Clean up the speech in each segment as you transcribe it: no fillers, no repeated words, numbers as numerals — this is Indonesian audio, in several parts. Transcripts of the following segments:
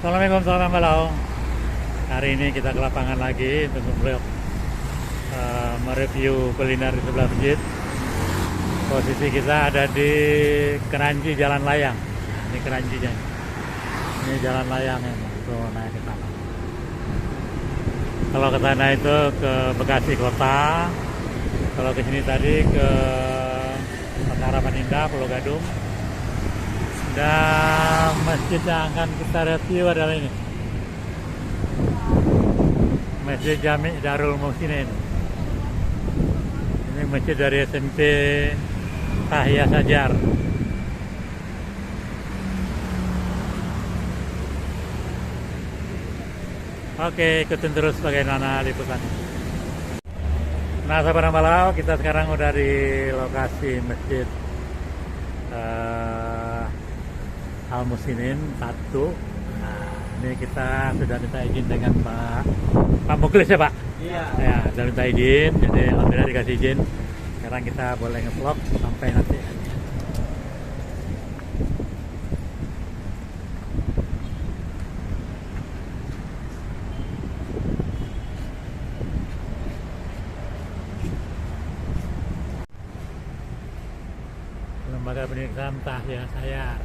Assalamualaikum, salam malam. Hari ini kita ke lapangan lagi untuk mereview kuliner di sebelah masjid. Posisi kita ada di Keranji Jalan Layang. Ini Keranjinya. Ini Jalan Layang ya, tuh naik ke sana. Kalau ke sana itu ke Bekasi Kota. Kalau ke sini tadi ke Pasar Harapan Indah, Pulau Gadung. Dan masjid yang akan kita review adalah ini, Masjid Jami' Darul Muhsinin. Ini masjid dari SMP Tahya Sajar. Oke, ikutin terus bagaimana liputannya. Nah, sahabat Malau, kita sekarang udah di lokasi Masjid Al Muhsinin 1. Nah, ini kita sudah minta izin dengan Pak Muklis ya Pak? Iya. Ya, sudah minta izin, jadi alhamdulillah dikasih izin. Sekarang kita boleh nge-vlog sampai nanti. Lembaga Pendidikan Tahya Sajar.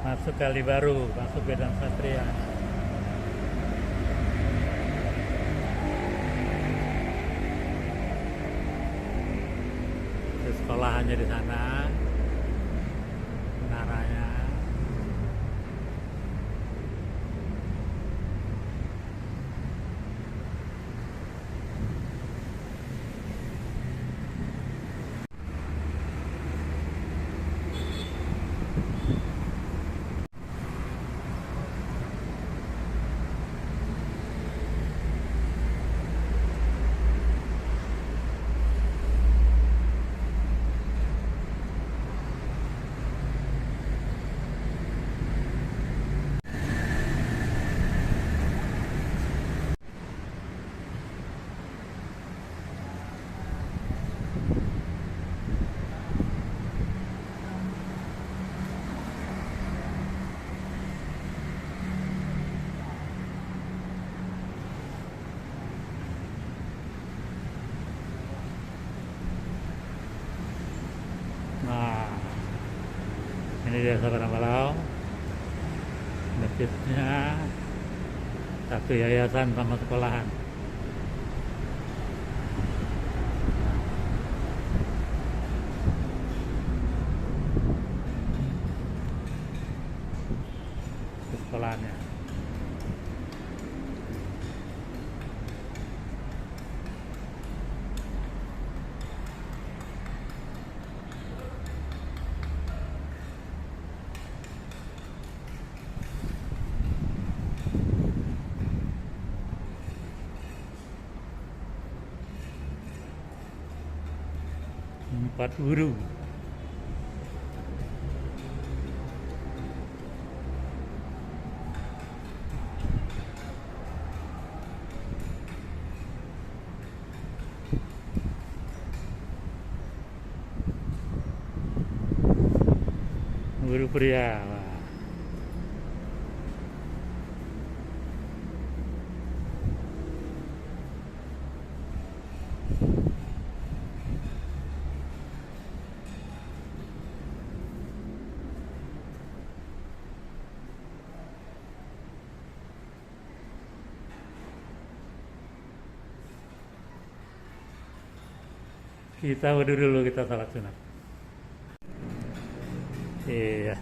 Masuk Kali Baru, masuk Medan Satria. Sekolahannya di sana, menaranya. Nah, ini dia sahabat Malau, masjidnya, satu yayasan sama sekolahan. Sekolahannya. Empat guru. Guru pria. Wah. Kita wudhu dulu, kita salat sunat. Iya.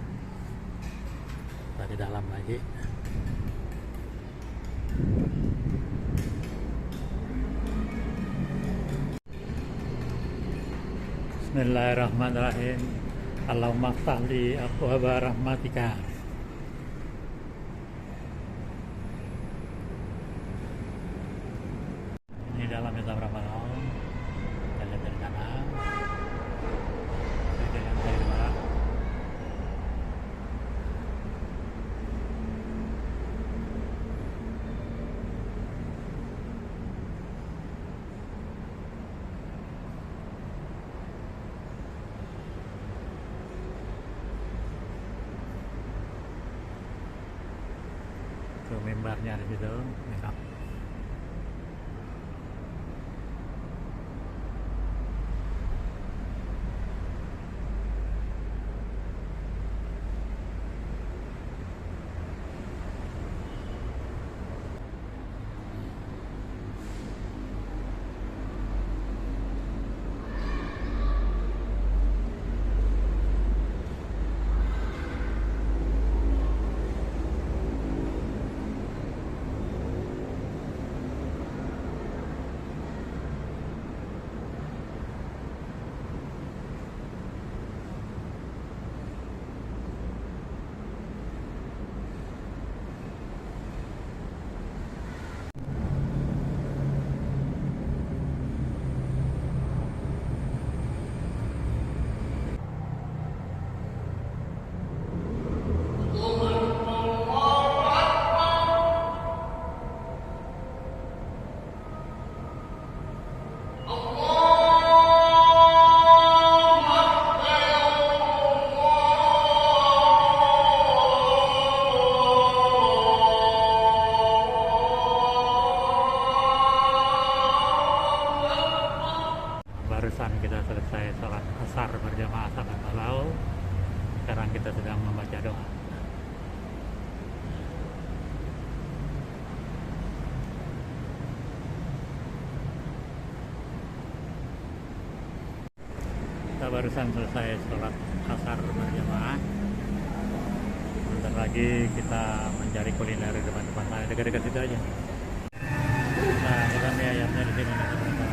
Tadi dalam lagi. Bismillahirrahmanirrahim. Allahumma ftah li abwaaba rahmatika. Ini dalamnya sahabat Malau. Kita lihat dari sana. Ini yang dari luar. tuh mimbarnya di situ. Enak. Barusan kita selesai sholat asar berjamaah sahabat Balau. Sekarang kita sedang membaca doa. Kita barusan selesai sholat asar berjamaah. Bentar lagi kita mencari kuliner di depan-depan sana, dekat-dekat situ aja. Nah, kita mie ayamnya di sini nih, teman-teman.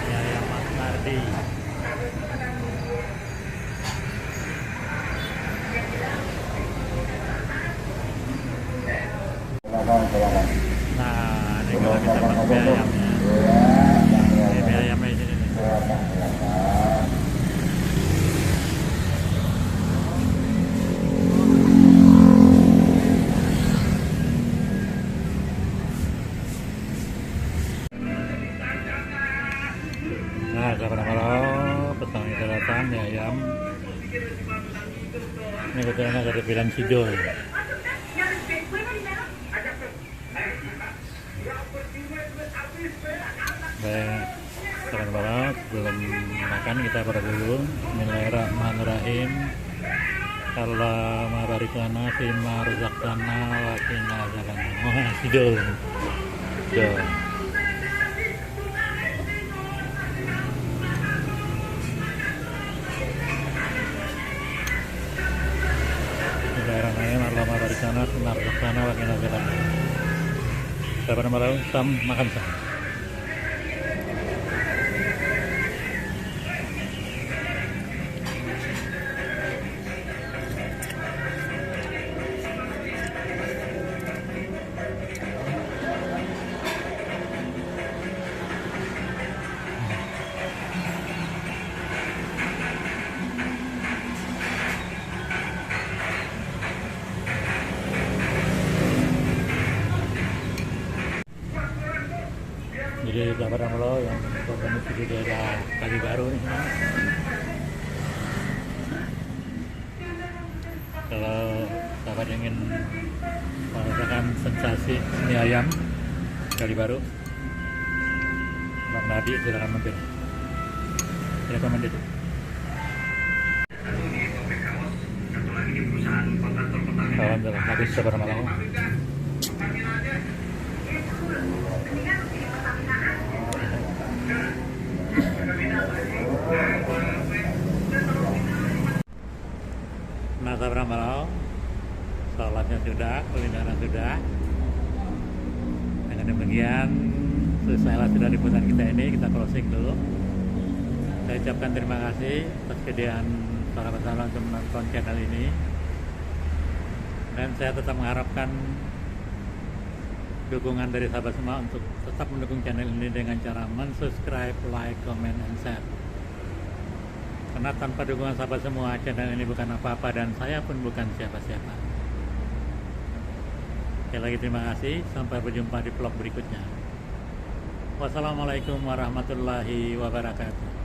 Mie ayam Mas Nardi. Nah, ini kalau kita pakai mie ayamnya. Ini mie ayamnya di sini nih. Nah, kalau petang kita datang mie ayam. Ini kebetulan ada di Bilan Sidol. Baik, teman-teman, belum makan kita pada dulu. Bismillahirrahmanirrahim. Allah mabarik lana fima razaqtana wa qina adzabannar. Sidol. Sidol. Bismillahirrahmanirrahim. Allah mabarik lana fima razaqtana wa qina adzabannar. Kita pada malam makan sama. Jadi sahabat Amlo yang berdomisili di daerah Kali Baru nih. Kalau sahabat ingin merasakan sensasi mie ayam Kali Baru, Bang Nadi silakan mampir. Silakan mampir. Kawan dalam habis sahabat Amlo. Nah, sahabat Amlo, sholatnya sudah, kulinernya sudah. Dengan demikian, selesailah sudah liputan kita ini. Kita closing dulu. Saya ucapkan terima kasih atas kesediaan sahabat-sahabat untuk menonton channel ini. Dan saya tetap mengharapkan dukungan dari sahabat semua untuk tetap mendukung channel ini dengan cara mensubscribe, like, comment, and share. Karena tanpa dukungan sahabat semua, channel ini bukan apa-apa dan saya pun bukan siapa-siapa. Sekali lagi terima kasih, sampai berjumpa di vlog berikutnya. Wassalamualaikum warahmatullahi wabarakatuh.